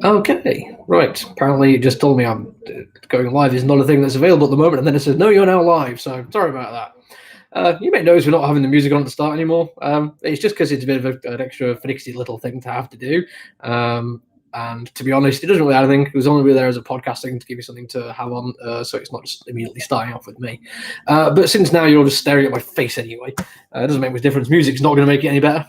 Okay, right. Apparently, it just told me I'm going live is not a thing that's available at the moment, and then it says, no, you're now live, so sorry about that. You may notice we're not having the music on at the start anymore. It's just because it's a bit of an extra finicky little thing to have to do. And to be honest, it doesn't really add anything. It was only there as a podcasting to give you something to have on, so it's not just immediately starting off with me. But since now you're all just staring at my face anyway, it doesn't make much difference. Music's not going to make it any better.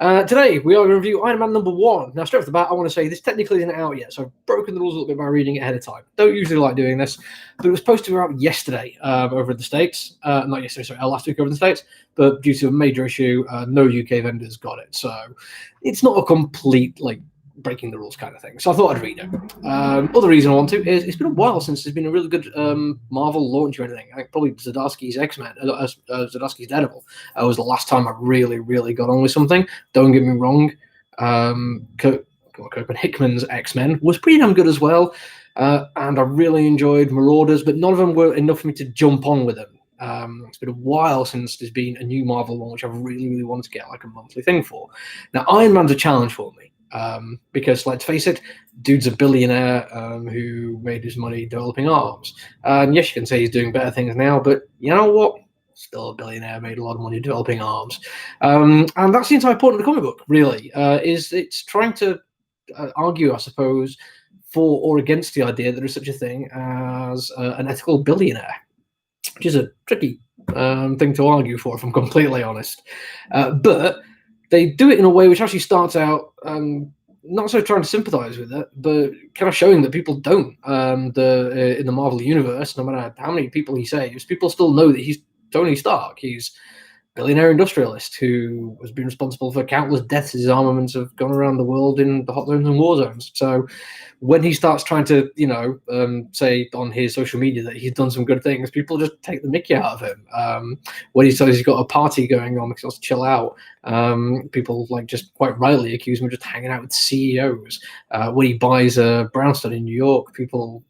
Today, we are going to review Iron Man #1. Now, straight off the bat, I want to say this technically isn't out yet, so I've broken the rules a little bit by reading it ahead of time. Don't usually like doing this, but it was supposed to be out yesterday over in the States. Not yesterday, sorry, last week over in the States, but due to a major issue, no UK vendors got it. So it's not a complete, breaking the rules kind of thing. So I thought I'd read it. Other reason I want to is it's been a while since there's been a really good Marvel launch or anything. I think probably Zdarsky's X-Men, Zdarsky's Daredevil was the last time I really, really got on with something. Don't get me wrong. Kirkman Hickman's X-Men was pretty damn good as well. And I really enjoyed Marauders, but none of them were enough for me to jump on with them. It's been a while since there's been a new Marvel launch I've really, really wanted to get like a monthly thing for. Now, Iron Man's a challenge for me. Because let's face it, dude's a billionaire who made his money developing arms. And yes, you can say he's doing better things now, but you know what? Still a billionaire, made a lot of money developing arms. And that's the entire point of the comic book, really, is it's trying to argue, I suppose, for or against the idea that there is such a thing as an ethical billionaire, which is a tricky thing to argue for, if I'm completely honest. But they do it in a way which actually starts out not so trying to sympathize with it, but kind of showing that people don't. In the Marvel universe, no matter how many people he saves, people still know that he's Tony Stark. He's a billionaire industrialist who has been responsible for countless deaths. His armaments have gone around the world in the hot zones and war zones. So when he starts trying to, say on his social media that he's done some good things, people just take the mickey out of him. When he says he's got a party going on because he wants to chill out, people just quite rightly accuse him of just hanging out with CEOs. When he buys a brownstone in New York, people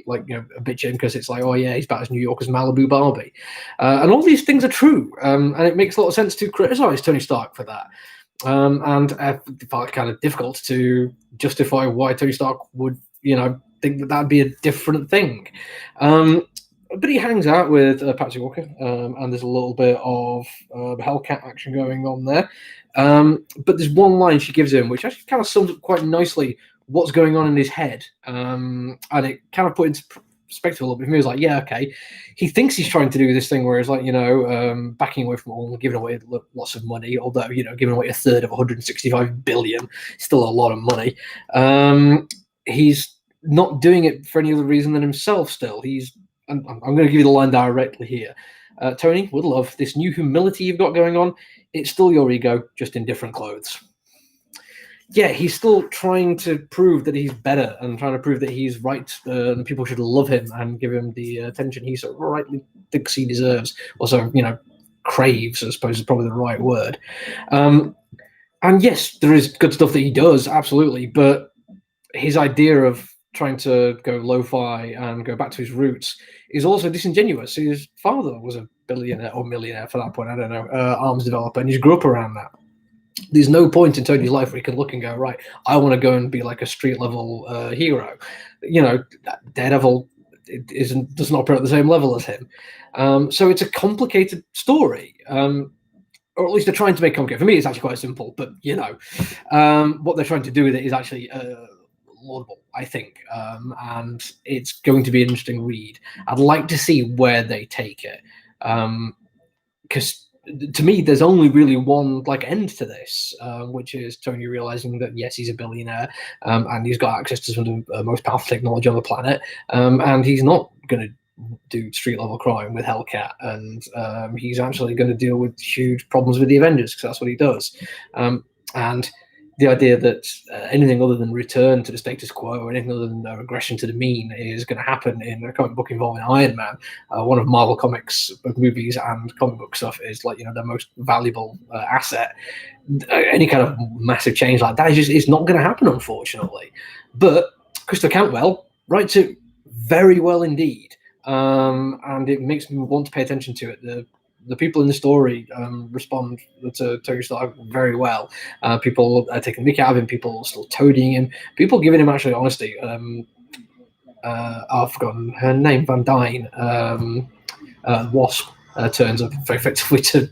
a bitch in because it's like, oh yeah, he's about as New York as Malibu Barbie. And all these things are true. And it makes a lot of sense to criticize Tony Stark for that. And I found it kind of difficult to justify why Tony Stark would, think that that'd be a different thing. But he hangs out with Patsy Walker, and there's a little bit of Hellcat action going on there. But there's one line she gives him, which actually kind of sums up quite nicely what's going on in his head. And it kind of put into perspective a little bit for me. It was like, yeah, okay. He thinks he's trying to do this thing where it's backing away from all, giving away lots of money, although, giving away a third of 165 billion, still a lot of money. He's not doing it for any other reason than himself still. I'm going to give you the line directly here. Tony, would love this new humility you've got going on. It's still your ego, just in different clothes. Yeah, he's still trying to prove that he's better and trying to prove that he's right, and people should love him and give him the attention he so rightly thinks he deserves. Also, craves, I suppose is probably the right word. And yes, there is good stuff that he does, absolutely, but his idea of trying to go lo-fi and go back to his roots is also disingenuous. His father was a billionaire or millionaire for that point, I don't know, arms developer, and he grew up around that. There's no point in Tony's life where he can look and go, right, I want to go and be like a street level hero. Daredevil doesn't operate at the same level as him. So it's a complicated story. Or at least they're trying to make complicated. For me, it's actually quite simple, but what they're trying to do with it is actually laudable, I think, and it's going to be an interesting read. I'd like to see where they take it, because to me, there's only really one end to this, which is Tony realizing that yes, he's a billionaire, and he's got access to some of the most powerful technology on the planet, and he's not going to do street level crime with Hellcat, and he's actually going to deal with huge problems with the Avengers because that's what he does, and the idea that anything other than return to the status quo or anything other than regression to the mean is going to happen in a comic book involving Iron Man, one of Marvel Comics movies and comic book stuff is their most valuable asset. Any kind of massive change like that is not going to happen, unfortunately. But Christopher Cantwell writes it very well indeed, and it makes me want to pay attention to it. the people in the story respond to Tony Stark very well. People are taking the mick out of him. People still toadying him. People giving him actually honesty. I've forgotten her name, Van Dyne. Wasp turns up very effectively to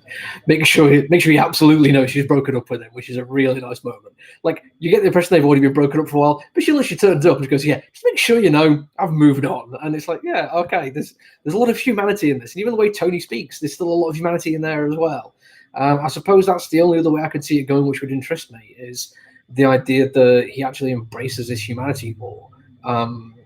make sure you absolutely know she's broken up with him, which is a really nice moment. Like, you get the impression they've already been broken up for a while, but she literally turns up and goes, "Yeah, just make sure you know I've moved on." And it's like, yeah, okay, there's a lot of humanity in this, and even the way Tony speaks, there's still a lot of humanity in there as well. I suppose that's the only other way I could see it going, which would interest me, is the idea that he actually embraces his humanity more,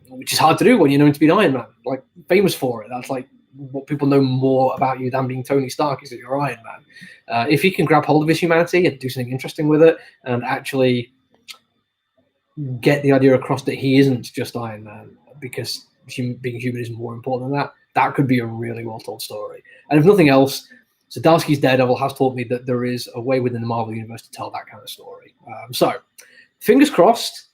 which is hard to do when you're known to be an Iron Man, like famous for it. That's like what people know more about you than being Tony Stark is that you're Iron Man. If he can grab hold of his humanity and do something interesting with it, and actually get the idea across that he isn't just Iron Man, because being human is more important than that, that could be a really well told story. And if nothing else, Zdarsky's Daredevil has taught me that there is a way within the Marvel universe to tell that kind of story. So, fingers crossed.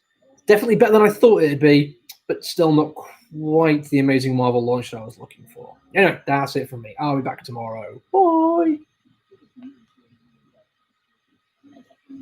Definitely better than I thought it'd be, but still not quite the amazing Marvel launch that I was looking for. Anyway, that's it from me. I'll be back tomorrow. Bye.